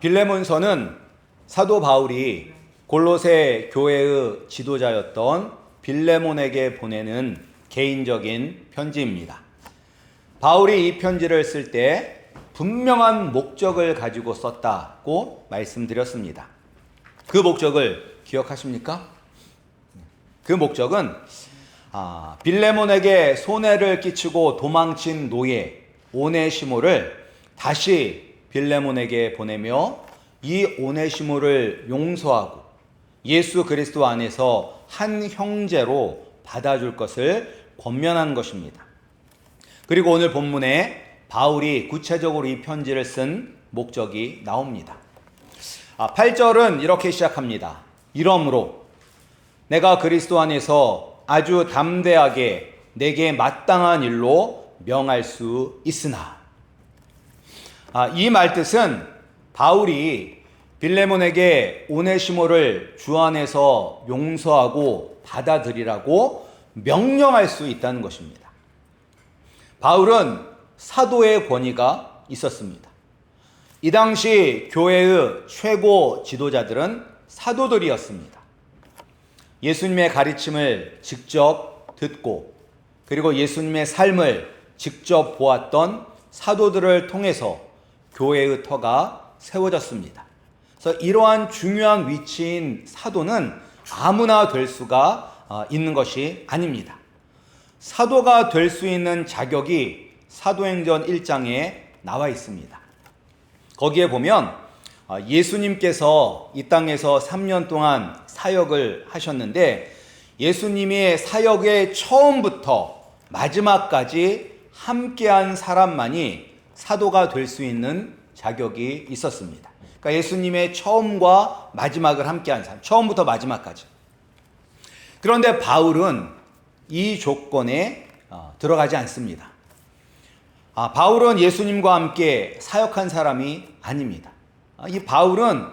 빌레몬서는 사도 바울이 골로새 교회의 지도자였던 빌레몬에게 보내는 개인적인 편지입니다. 바울이 이 편지를 쓸 때 분명한 목적을 가지고 썼다고 말씀드렸습니다. 그 목적을 기억하십니까? 그 목적은 빌레몬에게 손해를 끼치고 도망친 노예 오네시모를 다시 빌레몬에게 보내며 이 오네시모를 용서하고 예수 그리스도 안에서 한 형제로 받아줄 것을 권면한 것입니다. 그리고 오늘 본문에 바울이 구체적으로 이 편지를 쓴 목적이 나옵니다. 8절은 이렇게 시작합니다. 이러므로 내가 그리스도 안에서 아주 담대하게 내게 마땅한 일로 명할 수 있으나, 이 말뜻은 바울이 빌레몬에게 오네시모를 주 안에서 용서하고 받아들이라고 명령할 수 있다는 것입니다. 바울은 사도의 권위가 있었습니다. 이 당시 교회의 최고 지도자들은 사도들이었습니다. 예수님의 가르침을 직접 듣고 그리고 예수님의 삶을 직접 보았던 사도들을 통해서 교회의 터가 세워졌습니다. 그래서 이러한 중요한 위치인 사도는 아무나 될 수가 있는 것이 아닙니다. 사도가 될 수 있는 자격이 사도행전 1장에 나와 있습니다. 거기에 보면 예수님께서 이 땅에서 3년 동안 사역을 하셨는데 예수님이 사역의 처음부터 마지막까지 함께한 사람만이 사도가 될 수 있는 자격이 있었습니다. 그러니까 예수님의 처음과 마지막을 함께한 사람, 처음부터 마지막까지. 그런데 바울은 이 조건에 들어가지 않습니다. 바울은 예수님과 함께 사역한 사람이 아닙니다. 이 바울은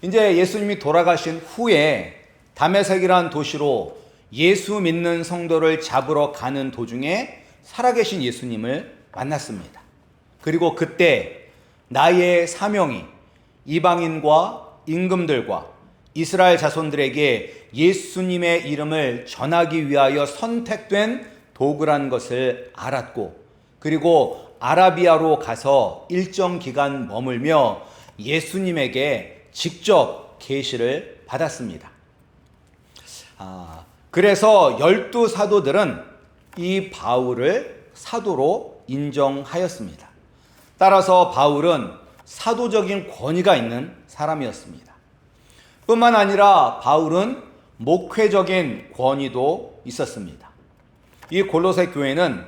이제 예수님이 돌아가신 후에 다메섹이라는 도시로 예수 믿는 성도를 잡으러 가는 도중에 살아계신 예수님을 만났습니다. 그리고 그때 나의 사명이 이방인과 임금들과 이스라엘 자손들에게 예수님의 이름을 전하기 위하여 선택된 도구라는 것을 알았고, 그리고 아라비아로 가서 일정 기간 머물며 예수님에게 직접 계시를 받았습니다. 그래서 12사도들은 이 바울을 사도로 인정하였습니다. 따라서 바울은 사도적인 권위가 있는 사람이었습니다. 뿐만 아니라 바울은 목회적인 권위도 있었습니다. 이 골로새 교회는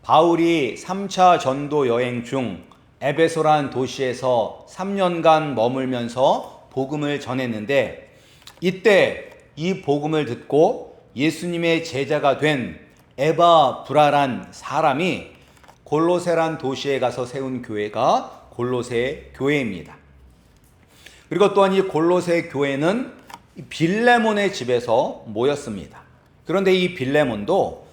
바울이 3차 전도 여행 중 에베소란 도시에서 3년간 머물면서 복음을 전했는데, 이때 이 복음을 듣고 예수님의 제자가 된 에바브라란 사람이 골로새란 도시에 가서 세운 교회가 골로새 교회입니다. 그리고 또한 이 골로새 교회는 빌레몬의 집에서 모였습니다. 그런데 이 빌레몬도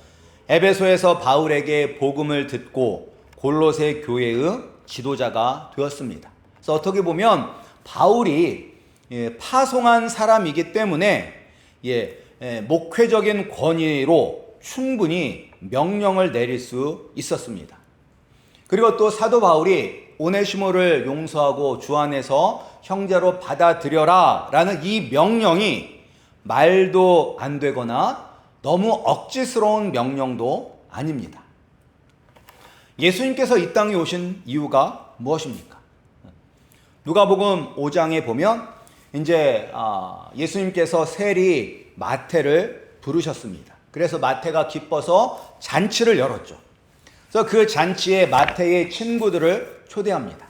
에베소에서 바울에게 복음을 듣고 골로새 교회의 지도자가 되었습니다. 그래서 어떻게 보면 바울이 파송한 사람이기 때문에 목회적인 권위로 충분히 명령을 내릴 수 있었습니다. 그리고 또 사도 바울이 오네시모를 용서하고 주 안에서 형제로 받아들여라 라는 이 명령이 말도 안 되거나 너무 억지스러운 명령도 아닙니다. 예수님께서 이 땅에 오신 이유가 무엇입니까? 누가복음 5장에 보면 이제 예수님께서 세리 마태를 부르셨습니다. 그래서 마태가 기뻐서 잔치를 열었죠. 그래서 그 잔치에 마태의 친구들을 초대합니다.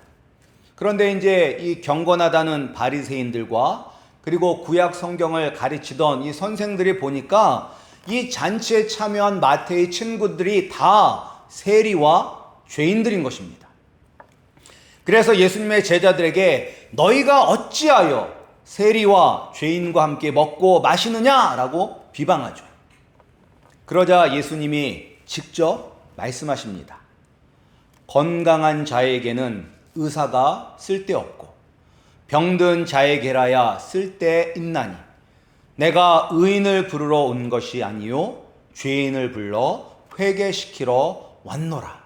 그런데 이제 이 경건하다는 바리새인들과 그리고 구약 성경을 가르치던 이 선생들이 보니까 이 잔치에 참여한 마태의 친구들이 다 세리와 죄인들인 것입니다. 그래서 예수님의 제자들에게 너희가 어찌하여 세리와 죄인과 함께 먹고 마시느냐라고 비방하죠. 그러자 예수님이 직접 말씀하십니다. 건강한 자에게는 의사가 쓸데없고 병든 자에게라야 쓸데 있나니 내가 의인을 부르러 온 것이 아니요 죄인을 불러 회개시키러 왔노라.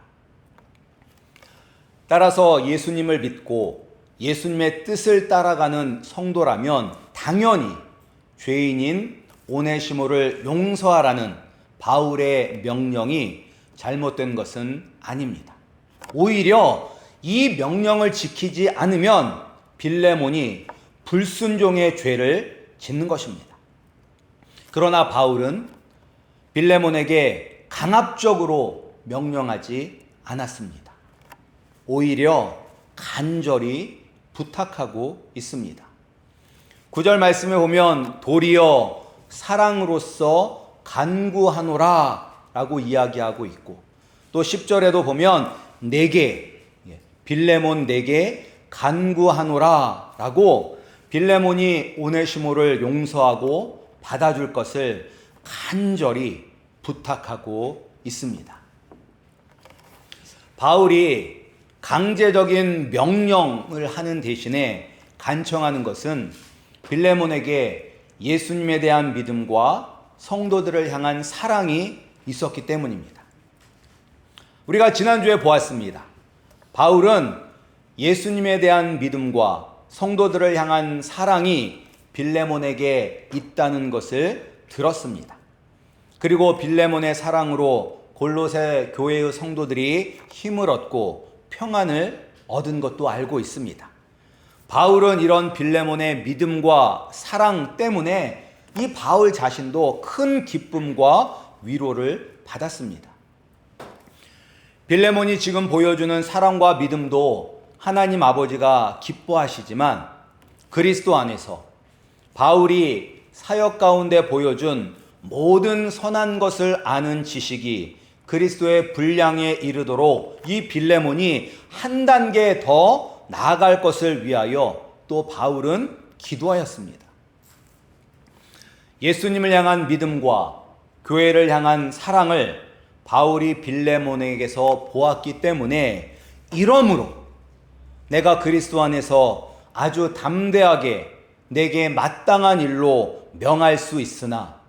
따라서 예수님을 믿고 예수님의 뜻을 따라가는 성도라면 당연히 죄인인 오네시모를 용서하라는 바울의 명령이 잘못된 것은 아닙니다. 오히려 이 명령을 지키지 않으면 빌레몬이 불순종의 죄를 짓는 것입니다. 그러나 바울은 빌레몬에게 강압적으로 명령하지 않았습니다. 오히려 간절히 부탁하고 있습니다. 9절 말씀에 보면 도리어 사랑으로서 간구하노라 라고 이야기하고 있고, 또 10절에도 보면 내게, 빌레몬 내게 간구하노라 라고 빌레몬이 오네시모를 용서하고 받아줄 것을 간절히 부탁하고 있습니다. 바울이 강제적인 명령을 하는 대신에 간청하는 것은 빌레몬에게 예수님에 대한 믿음과 성도들을 향한 사랑이 있었기 때문입니다. 우리가 지난주에 보았습니다. 바울은 예수님에 대한 믿음과 성도들을 향한 사랑이 빌레몬에게 있다는 것을 들었습니다. 그리고 빌레몬의 사랑으로 골로새 교회의 성도들이 힘을 얻고 평안을 얻은 것도 알고 있습니다. 바울은 이런 빌레몬의 믿음과 사랑 때문에 이 바울 자신도 큰 기쁨과 위로를 받았습니다. 빌레몬이 지금 보여주는 사랑과 믿음도 하나님 아버지가 기뻐하시지만 그리스도 안에서 바울이 사역 가운데 보여준 모든 선한 것을 아는 지식이 그리스도의 분량에 이르도록 이 빌레몬이 한 단계 더 나아갈 것을 위하여 또 바울은 기도하였습니다. 예수님을 향한 믿음과 교회를 향한 사랑을 바울이 빌레몬에게서 보았기 때문에 이러므로 내가 그리스도 안에서 아주 담대하게 내게 마땅한 일로 명할 수 있으나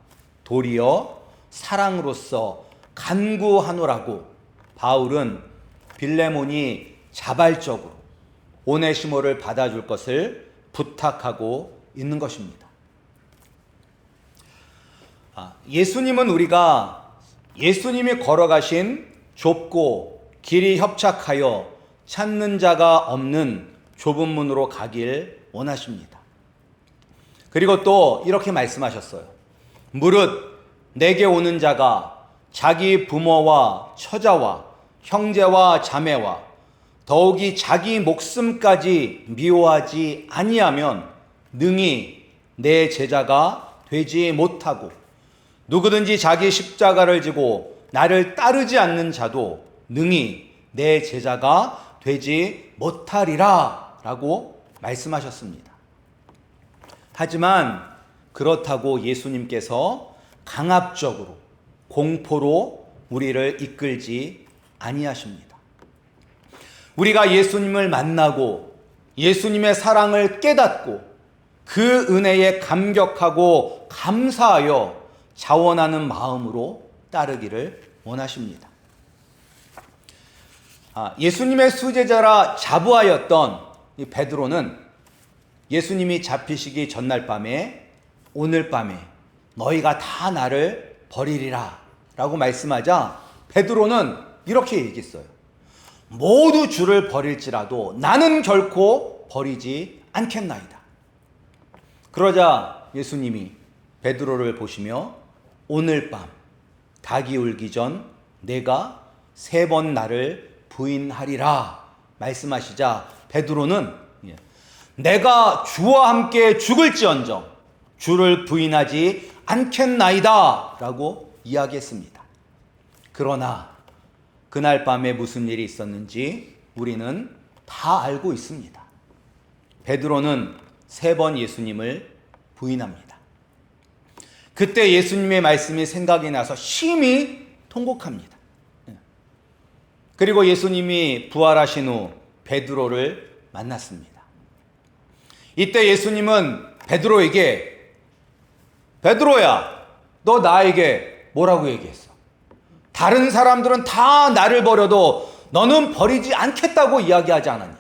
도리어 사랑으로서 간구하노라고 바울은 빌레몬이 자발적으로 오네시모를 받아줄 것을 부탁하고 있는 것입니다. 예수님은 우리가 예수님이 걸어가신 좁고 길이 협착하여 찾는 자가 없는 좁은 문으로 가길 원하십니다. 그리고 또 이렇게 말씀하셨어요. 무릇 내게 오는 자가 자기 부모와 처자와 형제와 자매와 더욱이 자기 목숨까지 미워하지 아니하면 능히 내 제자가 되지 못하고 누구든지 자기 십자가를 지고 나를 따르지 않는 자도 능히 내 제자가 되지 못하리라 라고 말씀하셨습니다. 하지만 그렇다고 예수님께서 강압적으로 공포로 우리를 이끌지 아니하십니다. 우리가 예수님을 만나고 예수님의 사랑을 깨닫고 그 은혜에 감격하고 감사하여 자원하는 마음으로 따르기를 원하십니다. 예수님의 수제자라 자부하였던 이 베드로는 예수님이 잡히시기 전날 밤에 오늘 밤에 너희가 다 나를 버리리라 라고 말씀하자 베드로는 이렇게 얘기했어요. 모두 주를 버릴지라도 나는 결코 버리지 않겠나이다. 그러자 예수님이 베드로를 보시며 오늘 밤 닭이 울기 전 내가 3번 나를 부인하리라 말씀하시자 베드로는 내가 주와 함께 죽을지언정 주를 부인하지 않겠나이다 라고 이야기했습니다. 그러나 그날 밤에 무슨 일이 있었는지 우리는 다 알고 있습니다. 베드로는 3번 예수님을 부인합니다. 그때 예수님의 말씀이 생각이 나서 심히 통곡합니다. 그리고 예수님이 부활하신 후 베드로를 만났습니다. 이때 예수님은 베드로에게, 베드로야, 너 나에게 뭐라고 얘기했어? 다른 사람들은 다 나를 버려도 너는 버리지 않겠다고 이야기하지 않았냐?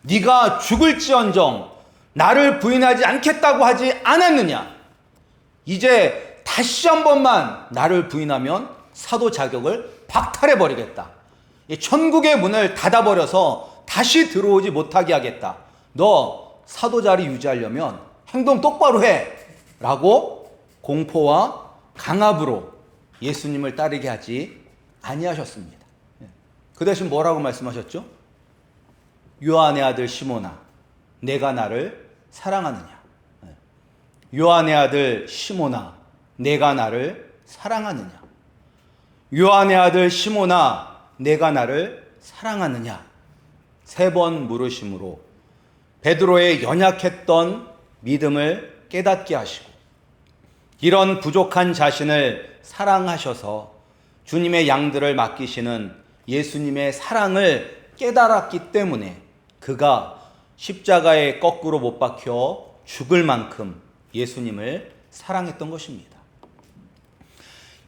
네가 죽을지언정 나를 부인하지 않겠다고 하지 않았느냐? 이제 다시 한 번만 나를 부인하면 사도 자격을 박탈해버리겠다. 천국의 문을 닫아버려서 다시 들어오지 못하게 하겠다. 너 사도 자리 유지하려면 행동 똑바로 해! 라고 공포와 강압으로 예수님을 따르게 하지 아니하셨습니다. 그 대신 뭐라고 말씀하셨죠? 요한의 아들 시몬아, 내가 나를 사랑하느냐? 요한의 아들 시몬아, 내가 나를 사랑하느냐? 요한의 아들 시몬아, 내가 나를 사랑하느냐? 3번 물으심으로 베드로의 연약했던 믿음을 깨닫게 하시고, 이런 부족한 자신을 사랑하셔서 주님의 양들을 맡기시는 예수님의 사랑을 깨달았기 때문에 그가 십자가에 거꾸로 못 박혀 죽을 만큼 예수님을 사랑했던 것입니다.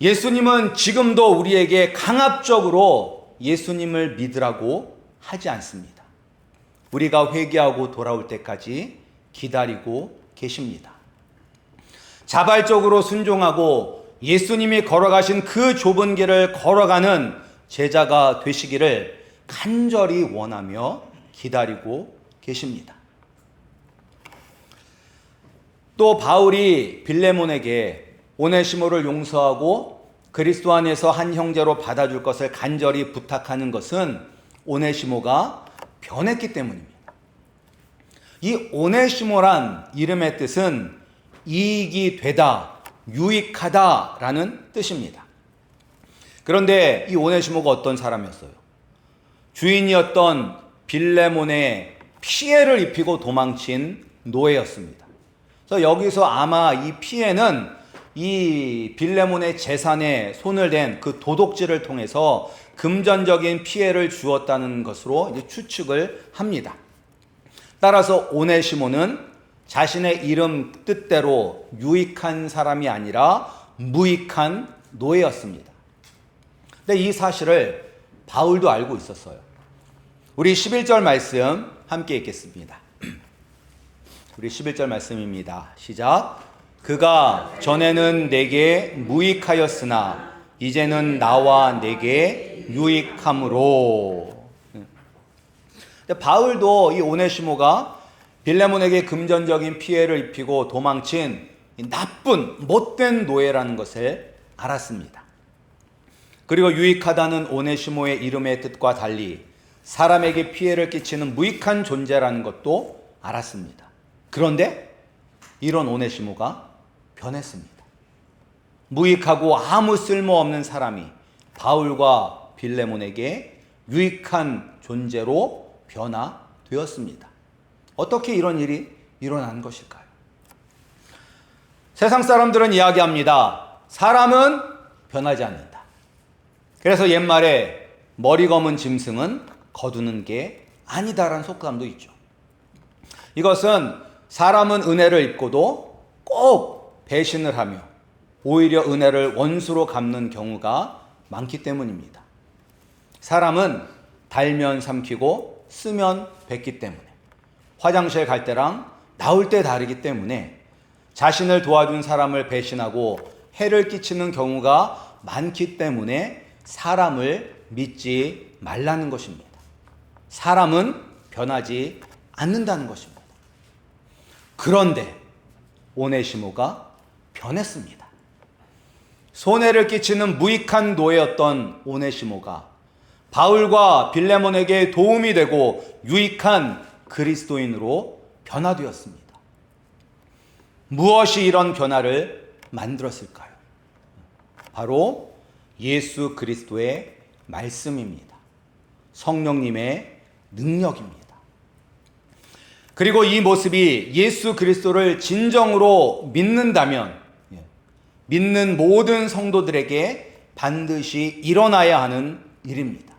예수님은 지금도 우리에게 강압적으로 예수님을 믿으라고 하지 않습니다. 우리가 회개하고 돌아올 때까지 기다리고 계십니다. 자발적으로 순종하고 예수님이 걸어가신 그 좁은 길을 걸어가는 제자가 되시기를 간절히 원하며 기다리고 계십니다. 또 바울이 빌레몬에게 오네시모를 용서하고 그리스도 안에서 한 형제로 받아줄 것을 간절히 부탁하는 것은 오네시모가 변했기 때문입니다. 이 오네시모란 이름의 뜻은 이익이 되다, 유익하다라는 뜻입니다. 그런데 이 오네시모가 어떤 사람이었어요? 주인이었던 빌레몬에 피해를 입히고 도망친 노예였습니다. 그래서 여기서 아마 이 피해는 이 빌레몬의 재산에 손을 댄 그 도둑질을 통해서 금전적인 피해를 주었다는 것으로 이제 추측을 합니다. 따라서 오네시모는 자신의 이름 뜻대로 유익한 사람이 아니라 무익한 노예였습니다. 근데 이 사실을 바울도 알고 있었어요. 우리 11절 말씀 함께 읽겠습니다. 우리 11절 말씀입니다. 시작. 그가 전에는 내게 무익하였으나 이제는 나와 내게 유익함으로. 근데 바울도 이 오네시모가 빌레몬에게 금전적인 피해를 입히고 도망친 나쁜 못된 노예라는 것을 알았습니다. 그리고 유익하다는 오네시모의 이름의 뜻과 달리 사람에게 피해를 끼치는 무익한 존재라는 것도 알았습니다. 그런데 이런 오네시모가 변했습니다. 무익하고 아무 쓸모없는 사람이 바울과 빌레몬에게 유익한 존재로 변화되었습니다. 어떻게 이런 일이 일어난 것일까요? 세상 사람들은 이야기합니다. 사람은 변하지 않는다. 그래서 옛말에 머리 검은 짐승은 거두는 게 아니다라는 속담도 있죠. 이것은 사람은 은혜를 입고도 꼭 배신을 하며 오히려 은혜를 원수로 갚는 경우가 많기 때문입니다. 사람은 달면 삼키고 쓰면 뱉기 때문에, 화장실 갈 때랑 나올 때 다르기 때문에 자신을 도와준 사람을 배신하고 해를 끼치는 경우가 많기 때문에 사람을 믿지 말라는 것입니다. 사람은 변하지 않는다는 것입니다. 그런데 오네시모가 변했습니다. 손해를 끼치는 무익한 노예였던 오네시모가 바울과 빌레몬에게 도움이 되고 유익한 그리스도인으로 변화되었습니다. 무엇이 이런 변화를 만들었을까요? 바로 예수 그리스도의 말씀입니다. 성령님의 능력입니다. 그리고 이 모습이 예수 그리스도를 진정으로 믿는다면 믿는 모든 성도들에게 반드시 일어나야 하는 일입니다.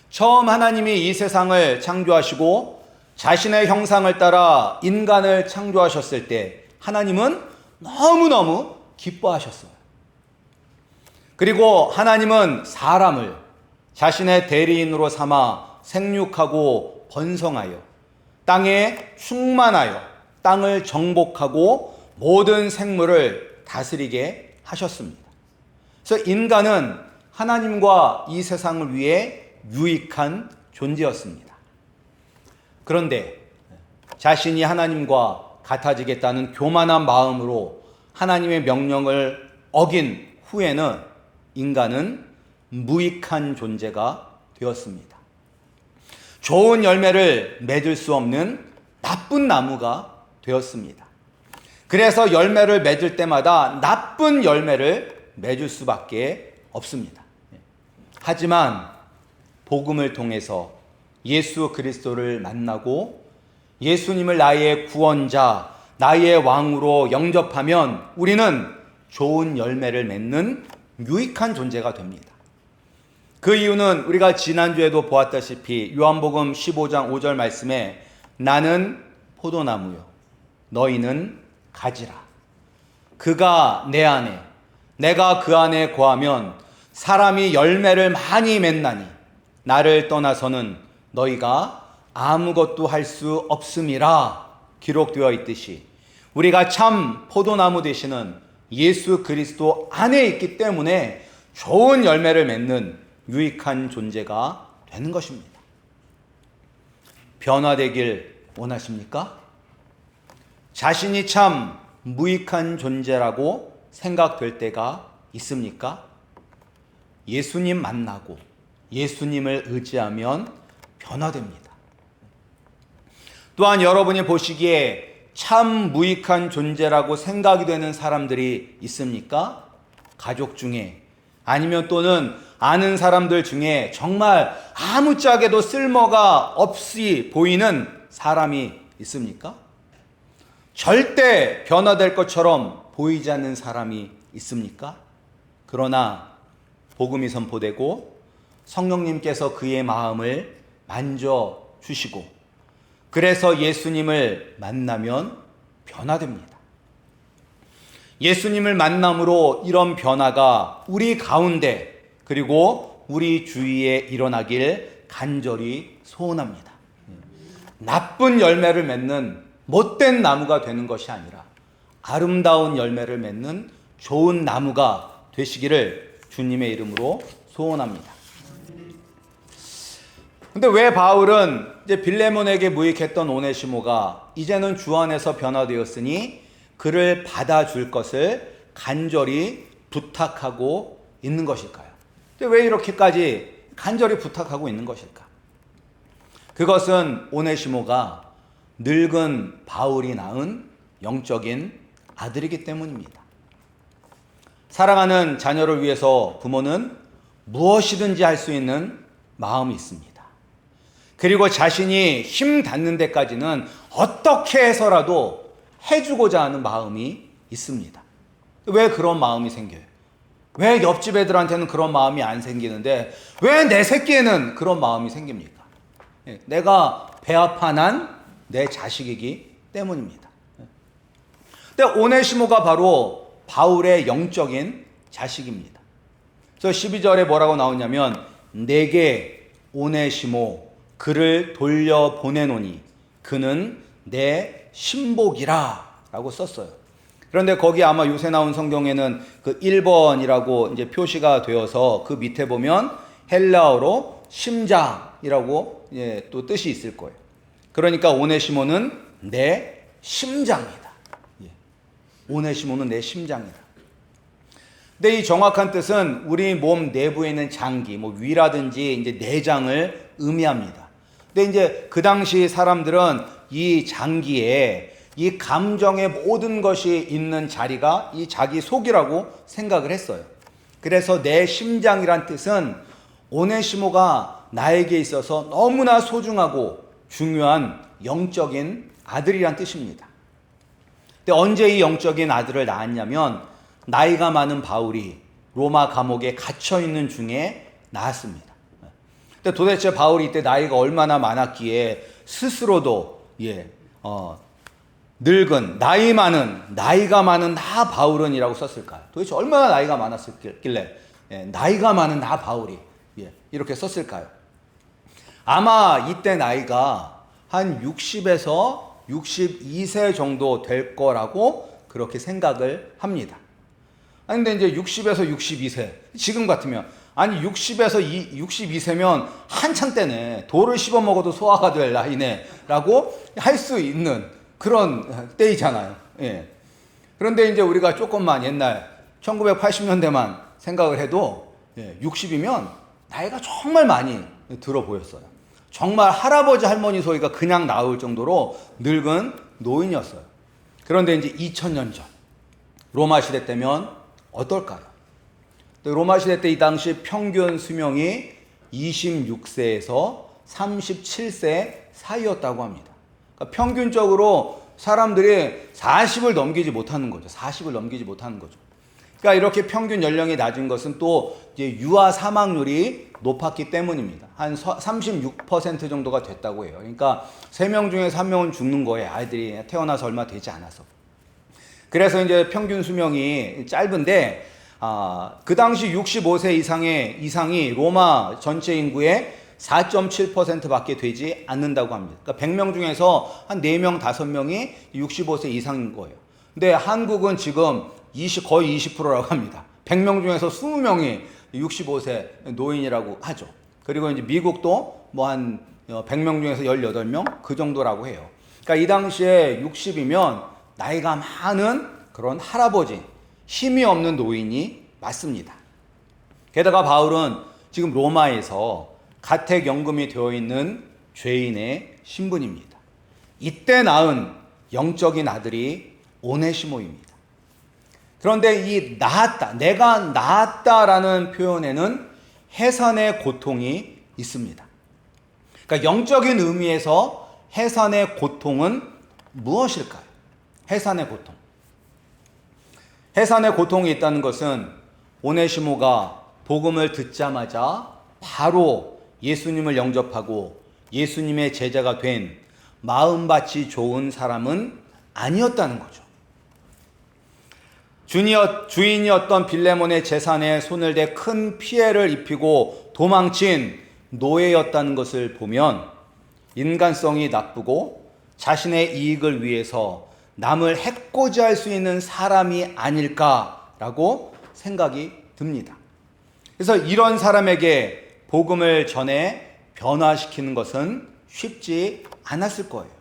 처음 하나님이 이 세상을 창조하시고 자신의 형상을 따라 인간을 창조하셨을 때 하나님은 너무너무 기뻐하셨어요. 그리고 하나님은 사람을 자신의 대리인으로 삼아 생육하고 번성하여 땅에 충만하여 땅을 정복하고 모든 생물을 다스리게 하셨습니다. 그래서 인간은 하나님과 이 세상을 위해 유익한 존재였습니다. 그런데 자신이 하나님과 같아지겠다는 교만한 마음으로 하나님의 명령을 어긴 후에는 인간은 무익한 존재가 되었습니다. 좋은 열매를 맺을 수 없는 나쁜 나무가 되었습니다. 그래서 열매를 맺을 때마다 나쁜 열매를 맺을 수밖에 없습니다. 하지만 복음을 통해서 예수 그리스도를 만나고 예수님을 나의 구원자, 나의 왕으로 영접하면 우리는 좋은 열매를 맺는 유익한 존재가 됩니다. 그 이유는 우리가 지난주에도 보았다시피 요한복음 15장 5절 말씀에 나는 포도나무요 너희는 가지라. 그가 내 안에 내가 그 안에 거하면 사람이 열매를 많이 맺나니 나를 떠나서는 너희가 아무것도 할 수 없음이라 기록되어 있듯이 우리가 참 포도나무 되시는 예수 그리스도 안에 있기 때문에 좋은 열매를 맺는 유익한 존재가 되는 것입니다. 변화되길 원하십니까? 자신이 참 무익한 존재라고 생각될 때가 있습니까? 예수님 만나고 예수님을 의지하면 변화됩니다. 또한 여러분이 보시기에 참 무익한 존재라고 생각이 되는 사람들이 있습니까? 가족 중에 아니면 또는 아는 사람들 중에 정말 아무짝에도 쓸모가 없이 보이는 사람이 있습니까? 절대 변화될 것처럼 보이지 않는 사람이 있습니까? 그러나 복음이 선포되고 성령님께서 그의 마음을 만져주시고 그래서 예수님을 만나면 변화됩니다. 예수님을 만남으로 이런 변화가 우리 가운데 그리고 우리 주위에 일어나길 간절히 소원합니다. 나쁜 열매를 맺는 못된 나무가 되는 것이 아니라 아름다운 열매를 맺는 좋은 나무가 되시기를 주님의 이름으로 소원합니다. 근데 왜 바울은 이제 빌레몬에게 무익했던 오네시모가 이제는 주 안에서 변화되었으니 그를 받아줄 것을 간절히 부탁하고 있는 것일까요? 근데 왜 이렇게까지 간절히 부탁하고 있는 것일까? 그것은 오네시모가 늙은 바울이 낳은 영적인 아들이기 때문입니다. 사랑하는 자녀를 위해서 부모는 무엇이든지 할 수 있는 마음이 있습니다. 그리고 자신이 힘 닿는 데까지는 어떻게 해서라도 해주고자 하는 마음이 있습니다. 왜 그런 마음이 생겨요? 왜 옆집 애들한테는 그런 마음이 안 생기는데 왜 내 새끼에는 그런 마음이 생깁니까? 내가 배 아파 난 내 자식이기 때문입니다. 근데 오네시모가 바로 바울의 영적인 자식입니다. 그래서 12절에 뭐라고 나오냐면 내게 오네시모 그를 돌려보내노니 그는 내 신복이라 라고 썼어요. 그런데 거기 아마 요새 나온 성경에는 그 1번이라고 이제 표시가 되어서 그 밑에 보면 헬라어로 심장이라고 또 뜻이 있을 거예요. 그러니까 오네시모는 내 심장이다. 오네시모는 내 심장이다. 근데 이 정확한 뜻은 우리 몸 내부에 있는 장기, 뭐 위라든지 이제 내장을 의미합니다. 근데 이제 그 당시 사람들은 이 장기에 이 감정의 모든 것이 있는 자리가 이 자기 속이라고 생각을 했어요. 그래서 내 심장이란 뜻은 오네시모가 나에게 있어서 너무나 소중하고 중요한 영적인 아들이란 뜻입니다. 근데 언제 이 영적인 아들을 낳았냐면 나이가 많은 바울이 로마 감옥에 갇혀 있는 중에 낳았습니다. 근데 도대체 바울이 이때 나이가 얼마나 많았기에 스스로도 늙은 나이가 많은 나 바울은이라고 썼을까요? 도대체 얼마나 나이가 많았길래 나이가 많은 나 바울이 이렇게 썼을까요? 아마 이때 나이가 한 60에서 62세 정도 될 거라고 그렇게 생각을 합니다. 아니 근데 이제 60에서 62세 지금 같으면 60에서 62세면 한창 때네. 돌을 씹어 먹어도 소화가 될 나이네 라고 할 수 있는 그런 때이잖아요. 그런데 이제 우리가 조금만 옛날 1980년대만 생각을 해도 60이면 나이가 정말 많이 들어 보였어요. 정말 할아버지 할머니 소리가 그냥 나올 정도로 늙은 노인이었어요. 그런데 이제 2000년 전 로마 시대 때면 어떨까요? 로마 시대 때 이 당시 평균 수명이 26세에서 37세 사이였다고 합니다. 그러니까 평균적으로 사람들이 40을 넘기지 못하는 거죠. 40을 넘기지 못하는 거죠. 그러니까 이렇게 평균 연령이 낮은 것은 또 이제 유아 사망률이 높았기 때문입니다. 한 36% 정도가 됐다고 해요. 그러니까 3명 중에서 1명은 죽는 거예요. 아이들이 태어나서 얼마 되지 않아서. 그래서 이제 평균 수명이 짧은데 그 당시 65세 이상이 로마 전체 인구의 4.7%밖에 되지 않는다고 합니다. 그러니까 100명 중에서 한 4명, 5명이 65세 이상인 거예요. 근데 한국은 지금 거의 20%라고 합니다. 100명 중에서 20명이 65세 노인이라고 하죠. 그리고 이제 미국도 뭐 한 100명 중에서 18명 그 정도라고 해요. 그러니까 이 당시에 60이면 나이가 많은 그런 할아버지, 힘이 없는 노인이 맞습니다. 게다가 바울은 지금 로마에서 가택연금이 되어 있는 죄인의 신분입니다. 이때 낳은 영적인 아들이 오네시모입니다. 그런데 이 내가 낳았다라는 표현에는 해산의 고통이 있습니다. 그러니까 영적인 의미에서 해산의 고통은 무엇일까요? 해산의 고통. 해산의 고통이 있다는 것은 오네시모가 복음을 듣자마자 바로 예수님을 영접하고 예수님의 제자가 된 마음밭이 좋은 사람은 아니었다는 거죠. 주인이었던 빌레몬의 재산에 손을 대 큰 피해를 입히고 도망친 노예였다는 것을 보면 인간성이 나쁘고 자신의 이익을 위해서 남을 해코지할 수 있는 사람이 아닐까라고 생각이 듭니다. 그래서 이런 사람에게 복음을 전해 변화시키는 것은 쉽지 않았을 거예요.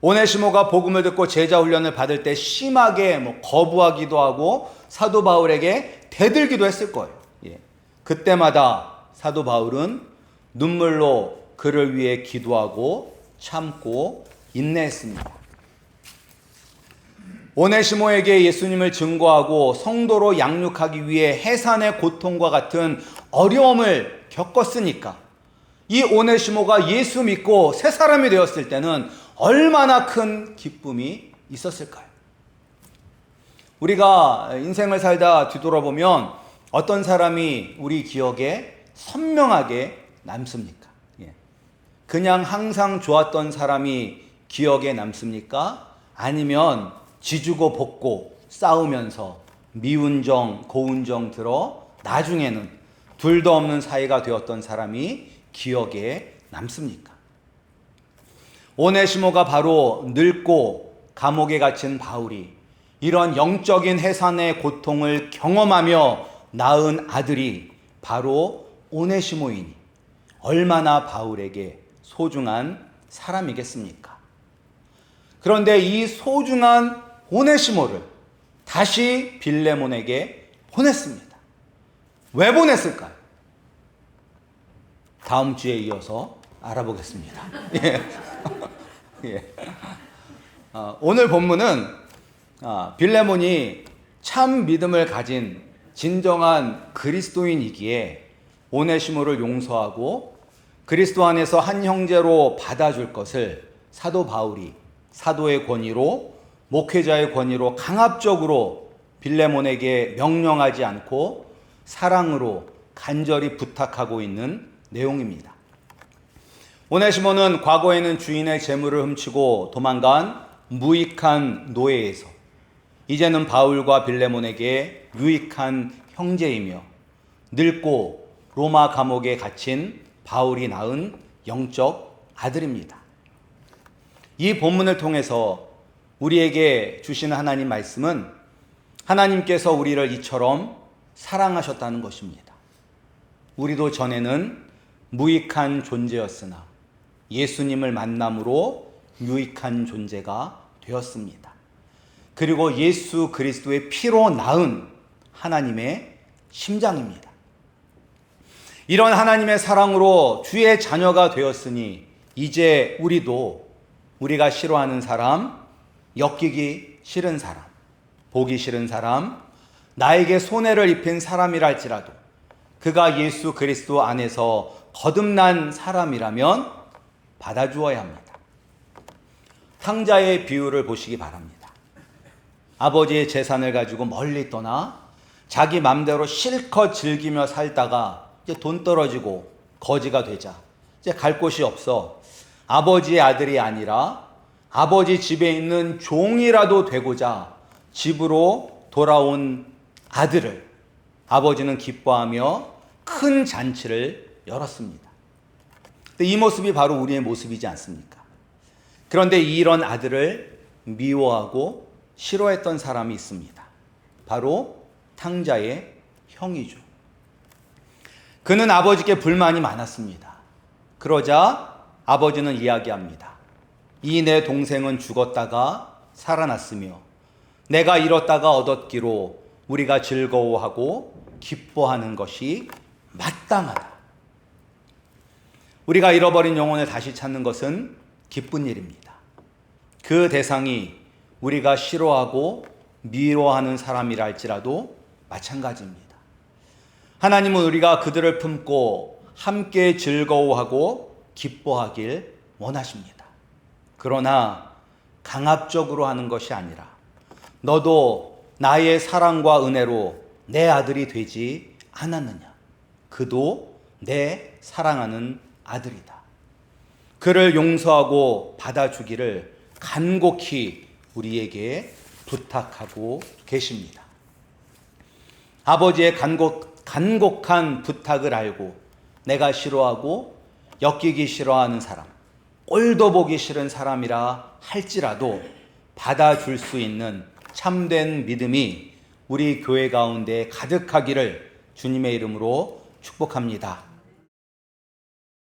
오네시모가 복음을 듣고 제자 훈련을 받을 때 심하게 거부하기도 하고 사도 바울에게 대들기도 했을 거예요. 그때마다 사도 바울은 눈물로 그를 위해 기도하고 참고 인내했습니다. 오네시모에게 예수님을 증거하고 성도로 양육하기 위해 해산의 고통과 같은 어려움을 겪었으니까 이 오네시모가 예수 믿고 새 사람이 되었을 때는 얼마나 큰 기쁨이 있었을까요? 우리가 인생을 살다 뒤돌아보면 어떤 사람이 우리 기억에 선명하게 남습니까? 그냥 항상 좋았던 사람이 기억에 남습니까? 아니면 지주고 볶고 싸우면서 미운 정, 고운 정 들어 나중에는 둘도 없는 사이가 되었던 사람이 기억에 남습니까? 오네시모가 바로 늙고 감옥에 갇힌 바울이 이런 영적인 해산의 고통을 경험하며 낳은 아들이 바로 오네시모이니 얼마나 바울에게 소중한 사람이겠습니까? 그런데 이 소중한 오네시모를 다시 빌레몬에게 보냈습니다. 왜 보냈을까요? 다음 주에 이어서 알아보겠습니다. 오늘 본문은 빌레몬이 참 믿음을 가진 진정한 그리스도인이기에 오네시모를 용서하고 그리스도 안에서 한 형제로 받아줄 것을 사도 바울이 사도의 권위로 목회자의 권위로 강압적으로 빌레몬에게 명령하지 않고 사랑으로 간절히 부탁하고 있는 내용입니다. 오네시모는 과거에는 주인의 재물을 훔치고 도망간 무익한 노예에서 이제는 바울과 빌레몬에게 유익한 형제이며 늙고 로마 감옥에 갇힌 바울이 낳은 영적 아들입니다. 이 본문을 통해서 우리에게 주시는 하나님 말씀은 하나님께서 우리를 이처럼 사랑하셨다는 것입니다. 우리도 전에는 무익한 존재였으나 예수님을 만남으로 유익한 존재가 되었습니다. 그리고 예수 그리스도의 피로 낳은 하나님의 심장입니다. 이런 하나님의 사랑으로 주의 자녀가 되었으니 이제 우리도 우리가 싫어하는 사람, 엮이기 싫은 사람, 보기 싫은 사람, 나에게 손해를 입힌 사람이라 할지라도 그가 예수 그리스도 안에서 거듭난 사람이라면 받아주어야 합니다. 탕자의 비유를 보시기 바랍니다. 아버지의 재산을 가지고 멀리 떠나 자기 맘대로 실컷 즐기며 살다가 이제 돈 떨어지고 거지가 되자 이제 갈 곳이 없어 아버지의 아들이 아니라 아버지 집에 있는 종이라도 되고자 집으로 돌아온 아들을 아버지는 기뻐하며 큰 잔치를 열었습니다. 이 모습이 바로 우리의 모습이지 않습니까? 그런데 이런 아들을 미워하고 싫어했던 사람이 있습니다. 바로 탕자의 형이죠. 그는 아버지께 불만이 많았습니다. 그러자 아버지는 이야기합니다. 이 내 동생은 죽었다가 살아났으며 내가 잃었다가 얻었기로 우리가 즐거워하고 기뻐하는 것이 마땅하다. 우리가 잃어버린 영혼을 다시 찾는 것은 기쁜 일입니다. 그 대상이 우리가 싫어하고 미워하는 사람이라 할지라도 마찬가지입니다. 하나님은 우리가 그들을 품고 함께 즐거워하고 기뻐하길 원하십니다. 그러나 강압적으로 하는 것이 아니라 너도 나의 사랑과 은혜로 내 아들이 되지 않았느냐? 그도 내 사랑하는 아들이다. 그를 용서하고 받아주기를 간곡히 우리에게 부탁하고 계십니다. 아버지의 간곡한 부탁을 알고 내가 싫어하고 엮이기 싫어하는 사람, 꼴도 보기 싫은 사람이라 할지라도 받아줄 수 있는 참된 믿음이 우리 교회 가운데 가득하기를 주님의 이름으로 축복합니다.